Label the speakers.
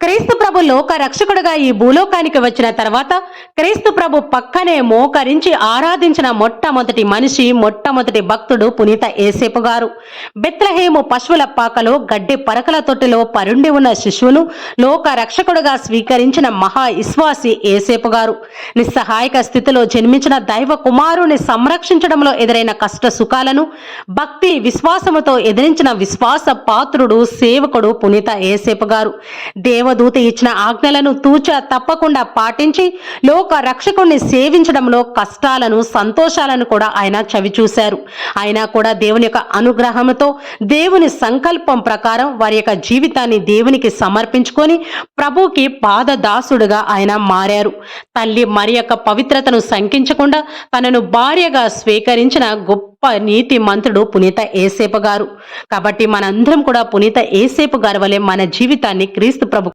Speaker 1: క్రీస్తు ప్రభు లోక రక్షకుడుగా ఈ భూలోకానికి వచ్చిన తర్వాత క్రీస్తు ప్రభు పక్కనే మోకరించి ఆరాధించిన మొట్టమొదటి మనిషి, మొట్టమొదటి భక్తుడు పునీత యేసేపు గారు. బెత్లెహేము పశువుల పాకలో గడ్డి పరకల తొట్టిలో పరుండి ఉన్న శిశువును లోక రక్షకుడుగా స్వీకరించిన మహా విశ్వాసి యేసేపు గారు. నిస్సహాయక స్థితిలో జన్మించిన దైవ కుమారుని సంరక్షించడంలో ఎదురైన కష్ట సుఖాలను భక్తి విశ్వాసముతో ఎదిరించిన విశ్వాస పాత్రుడు, సేవకుడు పునీత యేసేపు గారు. దేవదూత ఇచ్చిన ఆజ్ఞలను తూచా తప్పకుండా పాటించి లోక రక్షకుణ్ణి సేవించడంలో కష్టాలను, సంతోషాలను కూడా ఆయన చవిచూశారు. అయినా కూడా దేవుని యొక్క అనుగ్రహంతో, దేవుని సంకల్పం ప్రకారం వారి యొక్క జీవితాన్ని దేవునికి సమర్పించుకొని ప్రభుకి పాదదాసుడుగా ఆయన మారారు. తల్లి మరి యొక్క పవిత్రతను శంకించకుండా తనను భార్యగా స్వీకరించిన గొప్ప నీతి మంత్రుడు పునీత యేసేపు గారు. కాబట్టి మనందరం కూడా పునీత యేసేపు గారి వలె మన జీవితాన్ని క్రీస్తు ప్రభు